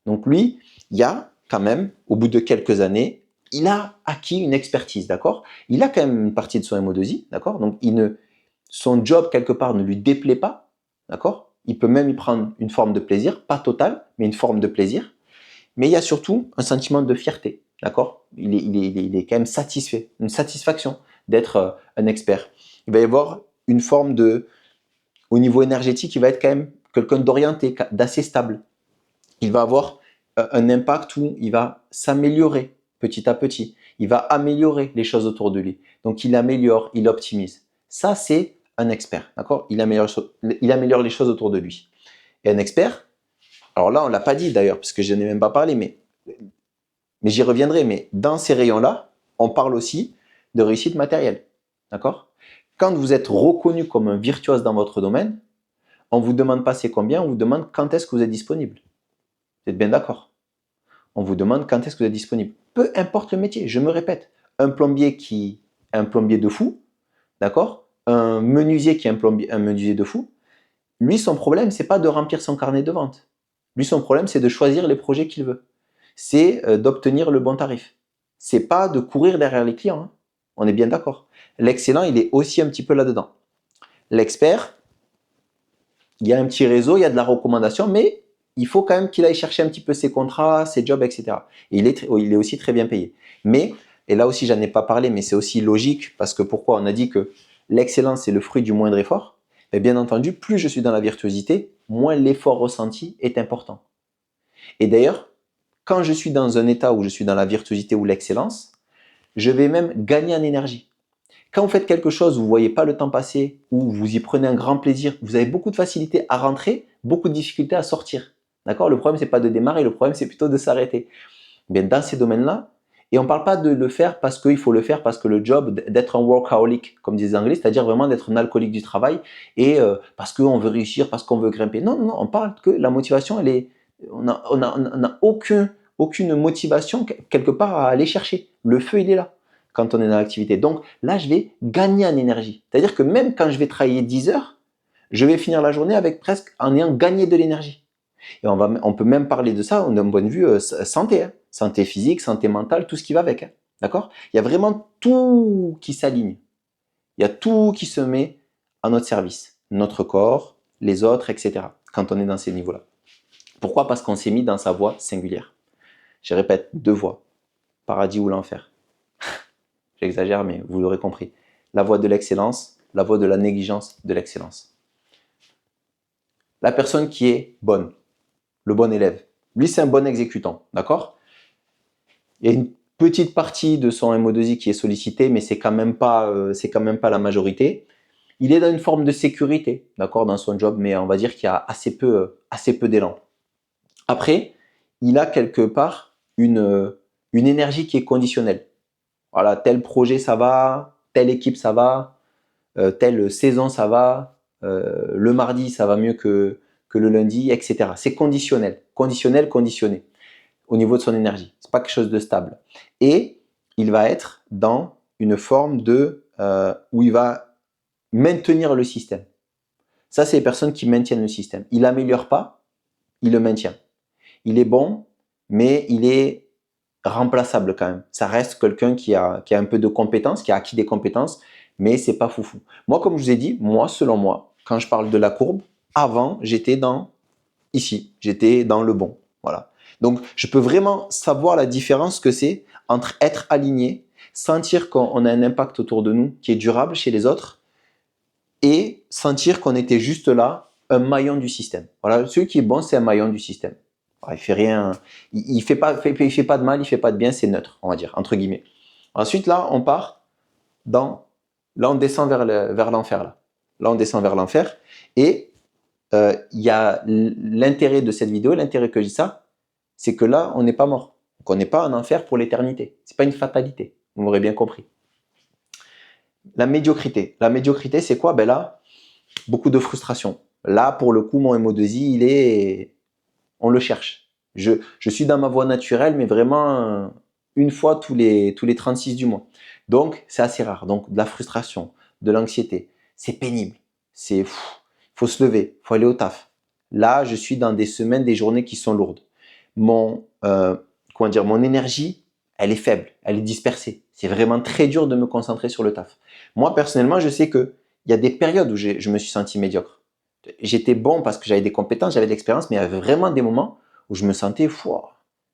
Donc, lui, il y a quand même, au bout de quelques années, il a acquis une expertise. D'accord? Il a quand même une partie de son MO2I. D'accord? Donc, son job, quelque part, ne lui déplaît pas. D'accord? Il peut même y prendre une forme de plaisir, pas totale, mais une forme de plaisir. Mais il y a surtout un sentiment de fierté, d'accord? Il est quand même satisfait, une satisfaction d'être un expert. Il va y avoir une forme au niveau énergétique, il va être quand même quelqu'un d'orienté, d'assez stable. Il va avoir un impact où il va s'améliorer petit à petit. Il va améliorer les choses autour de lui. Donc, il améliore, il optimise. Ça, c'est un expert, d'accord? Il améliore les choses autour de lui. Et un expert, alors là, on ne l'a pas dit d'ailleurs, parce que je n'en ai même pas parlé, mais j'y reviendrai. Mais dans ces rayons-là, on parle aussi de réussite matérielle. D'accord? Quand vous êtes reconnu comme un virtuose dans votre domaine, on ne vous demande pas c'est combien, on vous demande quand est-ce que vous êtes disponible. Vous êtes bien d'accord? On vous demande quand est-ce que vous êtes disponible. Peu importe le métier, je me répète. Un plombier qui est un plombier de fou, d'accord? Un menuisier qui est un menuisier de fou, lui, son problème, c'est pas de remplir son carnet de vente. Lui, son problème, c'est de choisir les projets qu'il veut. C'est d'obtenir le bon tarif. C'est pas de courir derrière les clients. Hein. On est bien d'accord. L'excellent, il est aussi un petit peu là-dedans. L'expert, il y a un petit réseau, il y a de la recommandation, mais il faut quand même qu'il aille chercher un petit peu ses contrats, ses jobs, etc. Et il est aussi très bien payé. Mais, et là aussi, j'en ai pas parlé, mais c'est aussi logique, parce que pourquoi? On a dit que l'excellence, c'est le fruit du moindre effort. Et bien entendu, plus je suis dans la virtuosité, moins l'effort ressenti est important. Et d'ailleurs, quand je suis dans un état où je suis dans la virtuosité ou l'excellence, je vais même gagner en énergie. Quand vous faites quelque chose où vous ne voyez pas le temps passer, où vous y prenez un grand plaisir, vous avez beaucoup de facilité à rentrer, beaucoup de difficulté à sortir. D'accord? Le problème, ce n'est pas de démarrer, le problème, c'est plutôt de s'arrêter. Bien, dans ces domaines-là, et on ne parle pas de le faire parce qu'il faut le faire, parce que le job d'être un workaholic, comme disent les Anglais, c'est-à-dire vraiment d'être un alcoolique du travail, et parce qu'on veut réussir, parce qu'on veut grimper. Non, non, non, on parle que la motivation, on n'a aucune motivation quelque part à aller chercher. Le feu, il est là. quand on est dans l'activité. Donc là, je vais gagner en énergie. C'est-à-dire que même quand je vais travailler 10 heures, je vais finir la journée avec presque en ayant gagné de l'énergie. Et on peut même parler de ça d'un point de vue santé, hein. Santé physique, santé mentale, tout ce qui va avec. Hein. D'accord? Il y a vraiment tout qui s'aligne. Il y a tout qui se met à notre service. Notre corps, les autres, etc. Quand on est dans ces niveaux-là. Pourquoi? Parce qu'on s'est mis dans sa voie singulière. Je répète, 2 voies. Paradis ou l'enfer. J'exagère, mais vous l'aurez compris. La voie de l'excellence, la voie de la négligence de l'excellence. La personne qui est bonne, le bon élève, lui c'est un bon exécutant, d'accord? Il y a une petite partie de son MO2I qui est sollicitée, mais c'est quand même pas la majorité. Il est dans une forme de sécurité, d'accord, dans son job, mais on va dire qu'il y a assez peu d'élan. Après, il a quelque part une énergie qui est conditionnelle. Voilà, tel projet ça va, telle équipe ça va, telle saison ça va, le mardi ça va mieux que le lundi, etc. C'est conditionnel, conditionnel, conditionné au niveau de son énergie. C'est pas quelque chose de stable. Et il va être dans une forme où il va maintenir le système. Ça, c'est les personnes qui maintiennent le système. Il n'améliore pas, il le maintient. Il est bon, mais il est remplaçable quand même. Ça reste quelqu'un qui a un peu de compétences, qui a acquis des compétences, mais c'est pas foufou. Moi, comme je vous ai dit, selon moi, quand je parle de la courbe, avant, j'étais ici, j'étais dans le bon. Voilà. Donc, je peux vraiment savoir la différence que c'est entre être aligné, sentir qu'on a un impact autour de nous qui est durable chez les autres et sentir qu'on était juste là, un maillon du système. Voilà, celui qui est bon, c'est un maillon du système. Il fait rien, il fait pas de mal, il fait pas de bien, c'est neutre, on va dire, entre guillemets. Ensuite, là, on part là, on descend vers l'enfer. Là, on descend vers l'enfer et il y a l'intérêt de cette vidéo, l'intérêt que je dis ça, c'est que là, on n'est pas mort. Donc, on n'est pas en enfer pour l'éternité. C'est pas une fatalité. Vous m'aurez bien compris. La médiocrité. La médiocrité, c'est quoi? Ben là, beaucoup de frustration. Là, pour le coup, mon MO2I, on le cherche. Je suis dans ma voie naturelle, mais vraiment une fois tous les 36 du mois. Donc, c'est assez rare. Donc, de la frustration, de l'anxiété. C'est pénible. Faut se lever, faut aller au taf. Là, je suis dans des semaines, des journées qui sont lourdes. Mon énergie, elle est faible, elle est dispersée. C'est vraiment très dur de me concentrer sur le taf. Moi, personnellement, je sais que il y a des périodes où je me suis senti médiocre. J'étais bon parce que j'avais des compétences, j'avais de l'expérience, mais il y avait vraiment des moments où je me sentais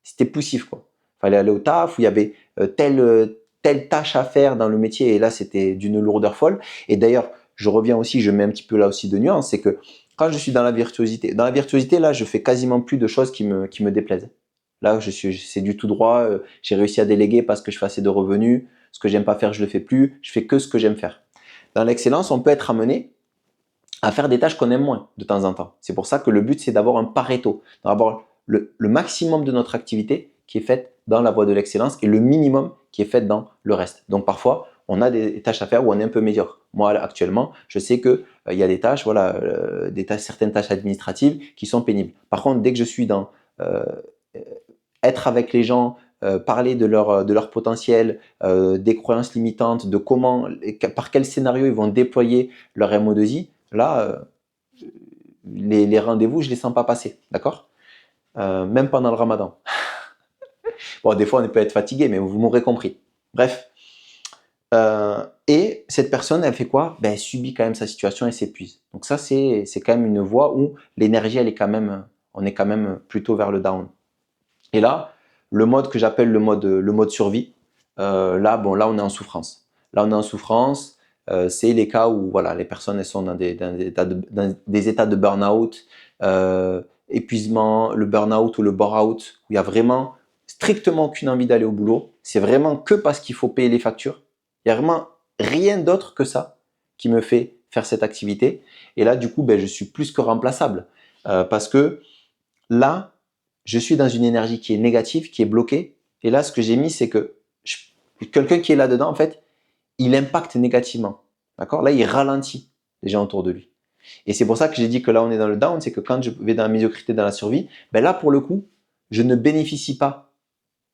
c'était poussif quoi. Fallait aller au taf, où il y avait telle tâche à faire dans le métier et là c'était d'une lourdeur folle. Et d'ailleurs, je reviens aussi, je mets un petit peu là aussi de nuance, c'est que quand je suis dans la virtuosité, là, je fais quasiment plus de choses qui me déplaisent. Là, c'est du tout droit. J'ai réussi à déléguer parce que je fais assez de revenus. Ce que j'aime pas faire, je le fais plus. Je fais que ce que j'aime faire. Dans l'excellence, on peut être amené à faire des tâches qu'on aime moins de temps en temps. C'est pour ça que le but, c'est d'avoir un Pareto, d'avoir le maximum de notre activité qui est faite dans la voie de l'excellence et le minimum qui est fait dans le reste. Donc parfois, on a des tâches à faire où on est un peu médiocre. Moi, actuellement, je sais que il y a des tâches, certaines tâches administratives qui sont pénibles. Par contre, dès que je suis dans être avec les gens, parler de leur potentiel, des croyances limitantes, de par quel scénario ils vont déployer leur MO2I, là, les rendez-vous, je les sens pas passer, d'accord? Même pendant le ramadan. Bon, des fois, on peut être fatigué, mais vous m'aurez compris. Bref. Et cette personne, elle fait quoi? Ben, elle subit quand même sa situation et s'épuise. Donc ça, c'est quand même une voie où l'énergie, on est quand même plutôt vers le down. Et là, le mode que j'appelle le mode survie, là, on est en souffrance. Là, on est en souffrance. C'est les cas où voilà, les personnes elles sont dans des états de burn-out, épuisement, le burn-out ou le bore-out, où il y a vraiment strictement aucune envie d'aller au boulot. C'est vraiment que parce qu'il faut payer les factures. Il y a vraiment rien d'autre que ça qui me fait faire cette activité. Et là, du coup, je suis plus que remplaçable parce que là, je suis dans une énergie qui est négative, qui est bloquée. Et là, ce que j'ai mis, c'est que quelqu'un qui est là-dedans, en fait, il impacte négativement. D'accord? Là, il ralentit les gens autour de lui. Et c'est pour ça que j'ai dit que là, on est dans le down, c'est que quand je vais dans la médiocrité, dans la survie, là, pour le coup, je ne bénéficie pas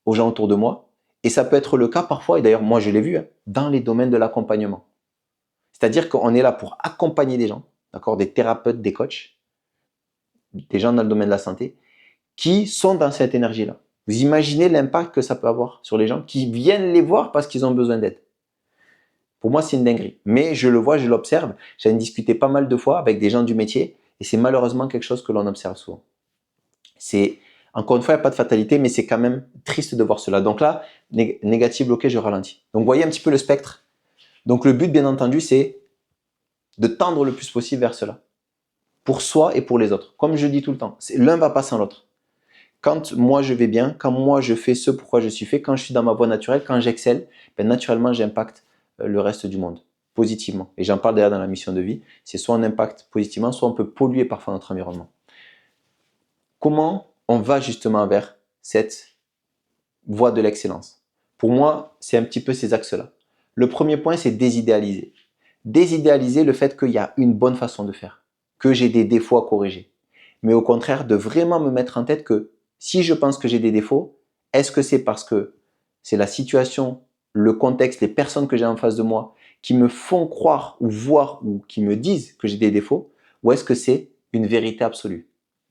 aux gens autour de moi Et ça peut être le cas parfois, et d'ailleurs moi je l'ai vu, hein, dans les domaines de l'accompagnement. C'est-à-dire qu'on est là pour accompagner des gens, d'accord, des thérapeutes, des coachs, des gens dans le domaine de la santé, qui sont dans cette énergie-là. Vous imaginez l'impact que ça peut avoir sur les gens qui viennent les voir parce qu'ils ont besoin d'aide. Pour moi, c'est une dinguerie. Mais je le vois, je l'observe. J'en ai discuté pas mal de fois avec des gens du métier et c'est malheureusement quelque chose que l'on observe souvent. C'est, encore une fois, il n'y a pas de fatalité, mais c'est quand même triste de voir cela. Donc là, négatif, bloqué, je ralentis. Donc vous voyez un petit peu le spectre. Donc le but, bien entendu, c'est de tendre le plus possible vers cela. Pour soi et pour les autres. Comme je dis tout le temps, l'un va pas sans l'autre. Quand moi je vais bien, quand moi je fais ce pourquoi je suis fait, quand je suis dans ma voie naturelle, quand j'excelle, ben naturellement j'impacte le reste du monde positivement. Et j'en parle d'ailleurs dans la mission de vie. C'est soit on impacte positivement, soit on peut polluer parfois notre environnement. Comment on va justement vers cette voie de l'excellence? Pour moi, c'est un petit peu ces axes-là. Le premier point, c'est désidéaliser. Désidéaliser le fait qu'il y a une bonne façon de faire, que j'ai des défauts à corriger. Mais au contraire, de vraiment me mettre en tête que si je pense que j'ai des défauts, est-ce que c'est parce que c'est la situation, le contexte, les personnes que j'ai en face de moi qui me font croire ou voir ou qui me disent que j'ai des défauts, ou est-ce que c'est une vérité absolue?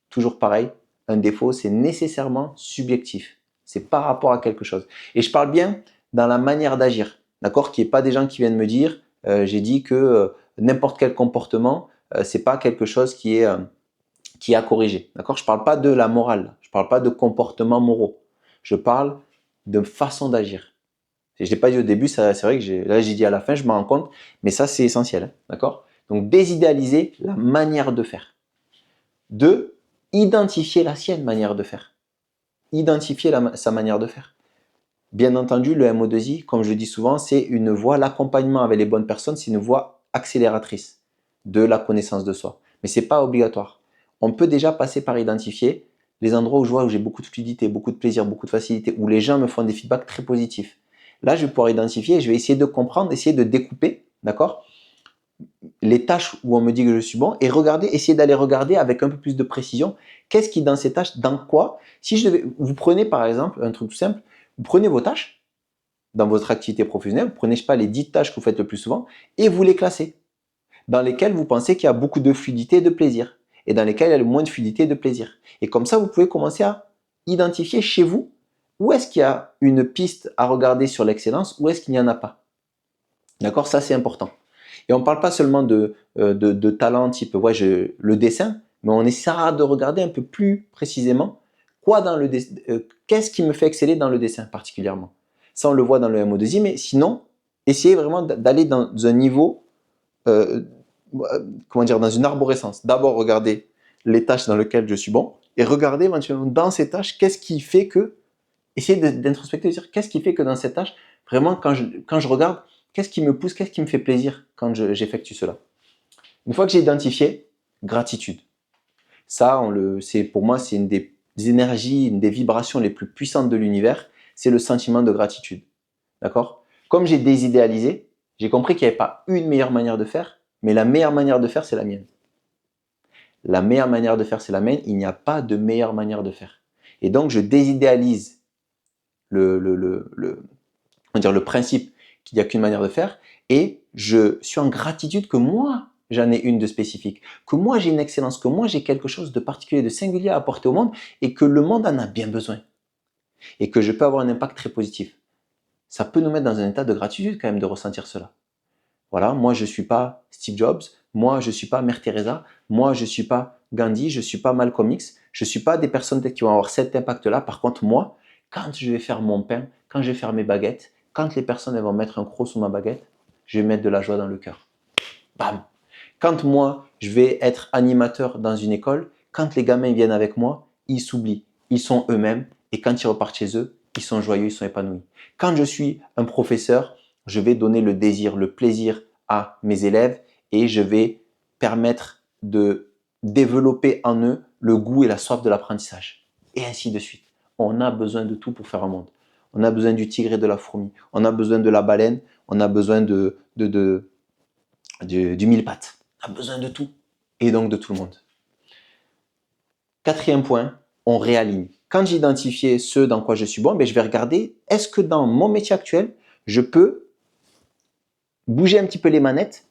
Toujours pareil, un défaut, c'est nécessairement subjectif. C'est par rapport à quelque chose. Et je parle bien dans la manière d'agir, d'accord? Qu'il n'y ait pas des gens qui viennent me dire, j'ai dit que n'importe quel comportement, c'est pas quelque chose qui est à corriger, d'accord? Je parle pas de la morale, je parle pas de comportements moraux, je parle de façon d'agir. Je l'ai pas dit au début, c'est vrai que là j'ai dit à la fin, je m'en rends compte, mais ça c'est essentiel, hein, d'accord? Donc désidéaliser la manière de faire. Deux, identifier la sienne manière de faire. Identifier sa manière de faire. Bien entendu, le MO2I, comme je le dis souvent, c'est une voie, l'accompagnement avec les bonnes personnes, c'est une voie accélératrice de la connaissance de soi. Mais ce n'est pas obligatoire. On peut déjà passer par identifier les endroits où je vois où j'ai beaucoup de fluidité, beaucoup de plaisir, beaucoup de facilité, où les gens me font des feedbacks très positifs. Là, je vais pouvoir identifier et je vais essayer de comprendre, essayer de découper, d'accord, les tâches où on me dit que je suis bon et essayer d'aller regarder avec un peu plus de précision qu'est-ce qui dans ces tâches, dans quoi. Si vous prenez par exemple un truc tout simple, vous prenez vos tâches dans votre activité professionnelle, vous prenez, je sais pas, les 10 tâches que vous faites le plus souvent et vous les classez, dans lesquelles vous pensez qu'il y a beaucoup de fluidité et de plaisir et dans lesquelles il y a le moins de fluidité et de plaisir. Et comme ça, vous pouvez commencer à identifier chez vous où est-ce qu'il y a une piste à regarder sur l'excellence, où est-ce qu'il n'y en a pas. D'accord? Ça, c'est important. Et on ne parle pas seulement de talent type le dessin, mais on essaiera de regarder un peu plus précisément qu'est-ce qui me fait exceller dans le dessin particulièrement. Ça, on le voit dans le MO2I, mais sinon, essayez vraiment d'aller dans un niveau, dans une arborescence. D'abord, regardez les tâches dans lesquelles je suis bon, et regardez éventuellement dans ces tâches, qu'est-ce qui fait que, essayez d'introspecter, de dire qu'est-ce qui fait que dans cette tâche, vraiment, quand je regarde, qu'est-ce qui me pousse, qu'est-ce qui me fait plaisir quand j'effectue cela? Une fois que j'ai identifié, gratitude. Ça, pour moi, c'est une des énergies, une des vibrations les plus puissantes de l'univers, c'est le sentiment de gratitude. D'accord? Comme j'ai désidéalisé, j'ai compris qu'il n'y avait pas une meilleure manière de faire, mais la meilleure manière de faire, c'est la mienne. La meilleure manière de faire, c'est la mienne. Il n'y a pas de meilleure manière de faire. Et donc, je désidéalise le principe qu'il n'y a qu'une manière de faire et je suis en gratitude que moi, j'en ai une de spécifique, que moi, j'ai une excellence, que moi, j'ai quelque chose de particulier, de singulier à apporter au monde et que le monde en a bien besoin et que je peux avoir un impact très positif. Ça peut nous mettre dans un état de gratitude quand même de ressentir cela. Voilà, moi, je ne suis pas Steve Jobs, moi, je ne suis pas Mère Teresa, moi, je ne suis pas Gandhi, je ne suis pas Malcolm X, je ne suis pas des personnes peut-être qui vont avoir cet impact-là. Par contre, moi, quand je vais faire mon pain, quand je vais faire mes baguettes, quand les personnes elles vont mettre un croc sous ma baguette, je vais mettre de la joie dans le cœur. Bam! Quand moi, je vais être animateur dans une école, quand les gamins viennent avec moi, ils s'oublient, ils sont eux-mêmes et quand ils repartent chez eux, ils sont joyeux, ils sont épanouis. Quand je suis un professeur, je vais donner le désir, le plaisir à mes élèves et je vais permettre de développer en eux le goût et la soif de l'apprentissage. Et ainsi de suite. On a besoin de tout pour faire un monde. On a besoin du tigre et de la fourmi. On a besoin de la baleine. On a besoin du mille-pattes. On a besoin de tout. Et donc de tout le monde. Quatrième point, on réaligne. Quand j'ai identifié ce dans quoi je suis bon, je vais regarder, est-ce que dans mon métier actuel, je peux bouger un petit peu les manettes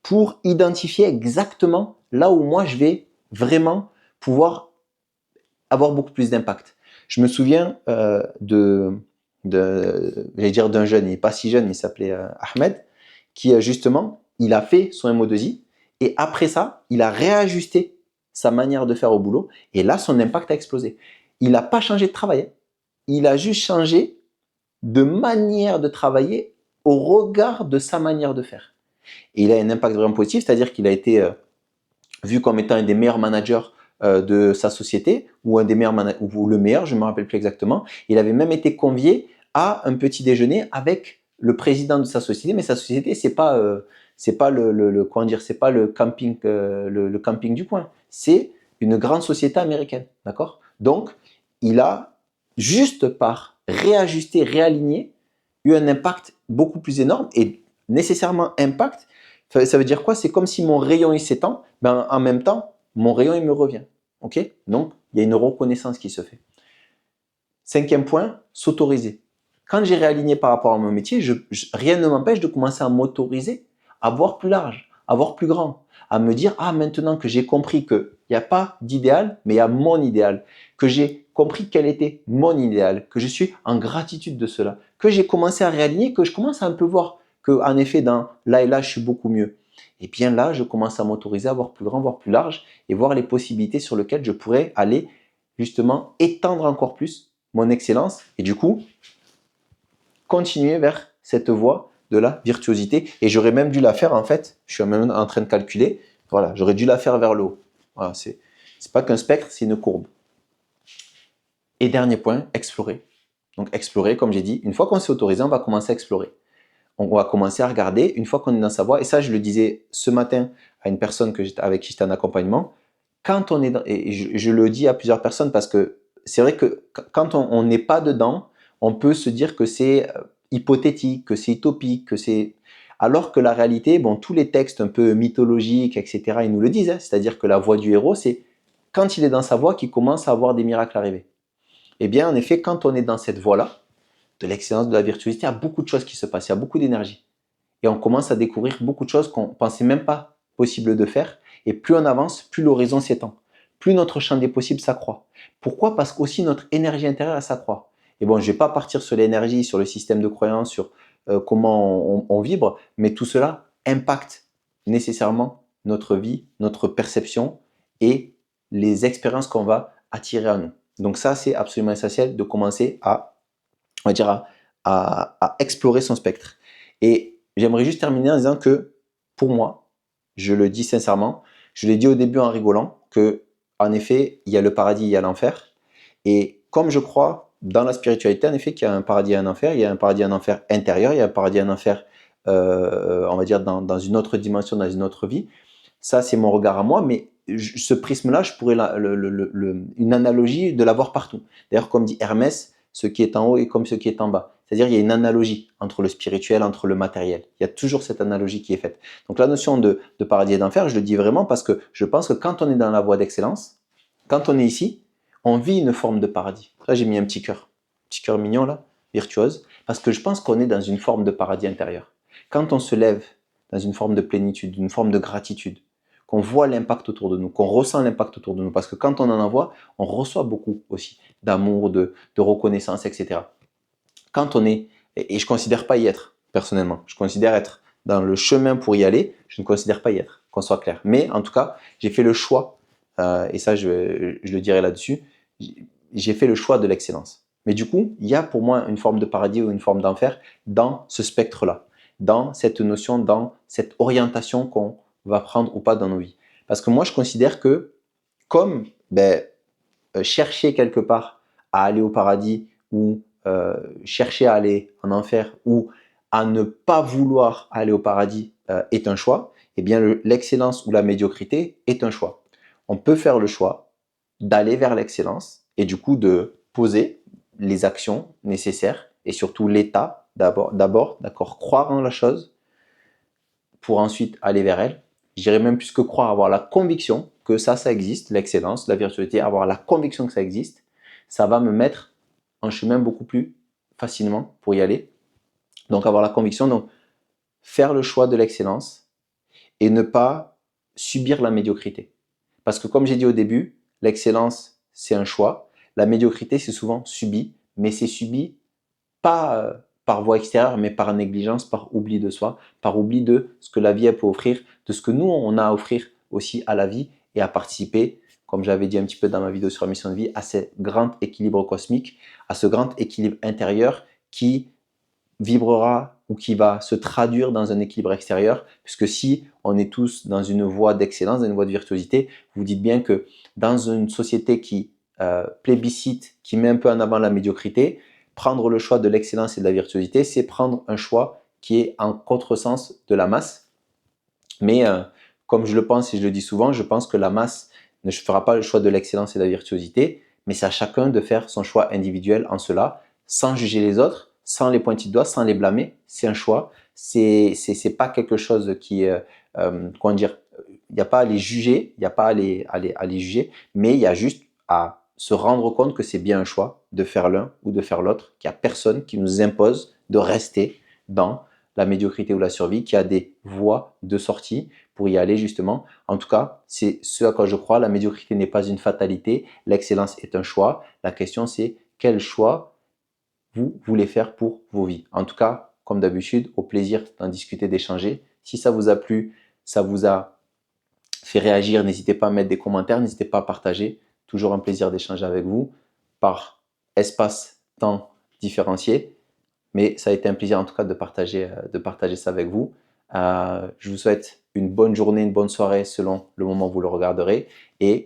pour identifier exactement là où moi je vais vraiment pouvoir avoir beaucoup plus d'impact. Je me souviens j'allais dire d'un jeune, il n'est pas si jeune, il s'appelait Ahmed, qui justement, il a fait son MO2I et après ça, il a réajusté sa manière de faire au boulot et là, son impact a explosé. Il n'a pas changé de travail, il a juste changé de manière de travailler au regard de sa manière de faire. Et il a un impact vraiment positif, c'est-à-dire qu'il a été vu comme étant un des meilleurs managers de sa société, ou un des meilleurs ou le meilleur, je ne me rappelle plus exactement. Il avait même été convié à un petit déjeuner avec le président de sa société, mais sa société, c'est pas comment dire, c'est pas le camping, le camping du coin, c'est une grande société américaine, d'accord. Donc, il a juste par réajuster, réaligner, eu un impact beaucoup plus énorme et nécessairement impact. Ça veut dire quoi? C'est comme si mon rayon il s'étend, en même temps, mon rayon il me revient. Ok? Donc, il y a une reconnaissance qui se fait. 5e point, s'autoriser. Quand j'ai réaligné par rapport à mon métier, rien ne m'empêche de commencer à m'autoriser, à voir plus large, à voir plus grand, à me dire, ah, maintenant que j'ai compris qu'il n'y a pas d'idéal, mais il y a mon idéal, que j'ai compris quel était mon idéal, que je suis en gratitude de cela, que j'ai commencé à réaligner, que je commence à un peu voir que, en effet, dans là et là, je suis beaucoup mieux. Et bien là, je commence à m'autoriser à voir plus grand, voir plus large et voir les possibilités sur lesquelles je pourrais aller justement étendre encore plus mon excellence et du coup, continuer vers cette voie de la virtuosité. Et j'aurais même dû la faire, en fait, je suis même en train de calculer, voilà, j'aurais dû la faire vers le haut. Voilà, c'est pas qu'un spectre, c'est une courbe. Et dernier point, explorer. Donc explorer, comme j'ai dit, une fois qu'on s'est autorisé, on va commencer à explorer. On va commencer à regarder, une fois qu'on est dans sa voie, et ça je le disais ce matin à une personne avec qui j'étais en accompagnement, quand on est dans, et je le dis à plusieurs personnes parce que c'est vrai que quand on n'est pas dedans, on peut se dire que c'est hypothétique, que c'est utopique, que c'est... Alors que la réalité, bon, tous les textes un peu mythologiques, etc., ils nous le disent, hein, c'est-à-dire que la voie du héros, c'est quand il est dans sa voie qu'il commence à avoir des miracles arriver. Eh bien, en effet, quand on est dans cette voie-là, de l'excellence, de la virtuosité, il y a beaucoup de choses qui se passent, il y a beaucoup d'énergie. Et on commence à découvrir beaucoup de choses qu'on ne pensait même pas possible de faire. Et plus on avance, plus l'horizon s'étend. Plus notre champ des possibles s'accroît. Pourquoi? Parce qu'aussi notre énergie intérieure s'accroît. Et bon, je ne vais pas partir sur l'énergie, sur le système de croyance, sur comment on vibre, mais tout cela impacte nécessairement notre vie, notre perception et les expériences qu'on va attirer à nous. Donc ça, c'est absolument essentiel de commencer on va dire, à explorer son spectre. Et j'aimerais juste terminer en disant que, pour moi, je le dis sincèrement, je l'ai dit au début en rigolant, que, en effet, il y a le paradis, il y a l'enfer. Et comme je crois dans la spiritualité, en effet, qu'il y a un paradis et un enfer, il y a un paradis et un enfer intérieur, il y a un paradis et un enfer, on va dire, dans une autre dimension, dans une autre vie. Ça, c'est mon regard à moi, mais ce prisme-là, je pourrais une analogie de l'avoir partout. D'ailleurs, comme dit Hermès, ce qui est en haut est comme ce qui est en bas. C'est-à-dire, il y a une analogie entre le spirituel, entre le matériel. Il y a toujours cette analogie qui est faite. Donc, la notion de paradis et d'enfer, je le dis vraiment parce que je pense que quand on est dans la voie d'excellence, quand on est ici, on vit une forme de paradis. Là, j'ai mis un petit cœur mignon là, virtuose, parce que je pense qu'on est dans une forme de paradis intérieur. Quand on se lève dans une forme de plénitude, une forme de gratitude, qu'on voit l'impact autour de nous, qu'on ressent l'impact autour de nous, parce que quand on en voit, on reçoit beaucoup aussi d'amour, de reconnaissance, etc. Quand on est, et je ne considère pas y être, personnellement, je considère être dans le chemin pour y aller, je ne considère pas y être, qu'on soit clair. Mais en tout cas, j'ai fait le choix, et ça je le dirai là-dessus, j'ai fait le choix de l'excellence. Mais du coup, il y a pour moi une forme de paradis ou une forme d'enfer dans ce spectre-là, dans cette notion, dans cette orientation qu'on va prendre ou pas dans nos vies. Parce que moi, je considère que comme chercher quelque part à aller au paradis ou chercher à aller en enfer ou à ne pas vouloir aller au paradis est un choix, eh bien l'excellence ou la médiocrité est un choix. On peut faire le choix d'aller vers l'excellence et du coup de poser les actions nécessaires et surtout l'état d'abord, d'accord, croire en la chose pour ensuite aller vers elle je dirais même plus que croire, avoir la conviction que ça existe, l'excellence, la virtuosité, avoir la conviction que ça existe, ça va me mettre en chemin beaucoup plus facilement pour y aller. Donc avoir la conviction, donc faire le choix de l'excellence et ne pas subir la médiocrité. Parce que comme j'ai dit au début, l'excellence, c'est un choix. La médiocrité, c'est souvent subi, mais c'est subi pas par voie extérieure, mais par négligence, par oubli de soi, par oubli de ce que la vie peut offrir, de ce que nous, on a à offrir aussi à la vie et à participer, comme j'avais dit un petit peu dans ma vidéo sur la mission de vie, à ce grand équilibre cosmique, à ce grand équilibre intérieur qui vibrera ou qui va se traduire dans un équilibre extérieur, puisque si on est tous dans une voie d'excellence, dans une voie de virtuosité, vous dites bien que dans une société qui plébiscite, qui met un peu en avant la médiocrité, prendre le choix de l'excellence et de la virtuosité, c'est prendre un choix qui est en contresens de la masse. Mais comme je le pense et je le dis souvent, je pense que la masse ne fera pas le choix de l'excellence et de la virtuosité, mais c'est à chacun de faire son choix individuel en cela, sans juger les autres, sans les pointer du doigt, sans les blâmer. C'est un choix. C'est pas quelque chose qui, comment dire, il n'y a pas à les juger, il n'y a pas à les juger, mais il y a juste à se rendre compte que c'est bien un choix de faire l'un ou de faire l'autre, qu'il n'y a personne qui nous impose de rester dans la médiocrité ou la survie, qu'il y a des voies de sortie pour y aller justement. En tout cas, c'est ce à quoi je crois. La médiocrité n'est pas une fatalité, l'excellence est un choix. La question c'est quel choix vous voulez faire pour vos vies. En tout cas, comme d'habitude, au plaisir d'en discuter, d'échanger. Si ça vous a plu, ça vous a fait réagir, n'hésitez pas à mettre des commentaires, n'hésitez pas à partager. Toujours un plaisir d'échanger avec vous par espace-temps différencié. Mais ça a été un plaisir en tout cas de partager ça avec vous. Je vous souhaite une bonne journée, une bonne soirée selon le moment où vous le regarderez. Et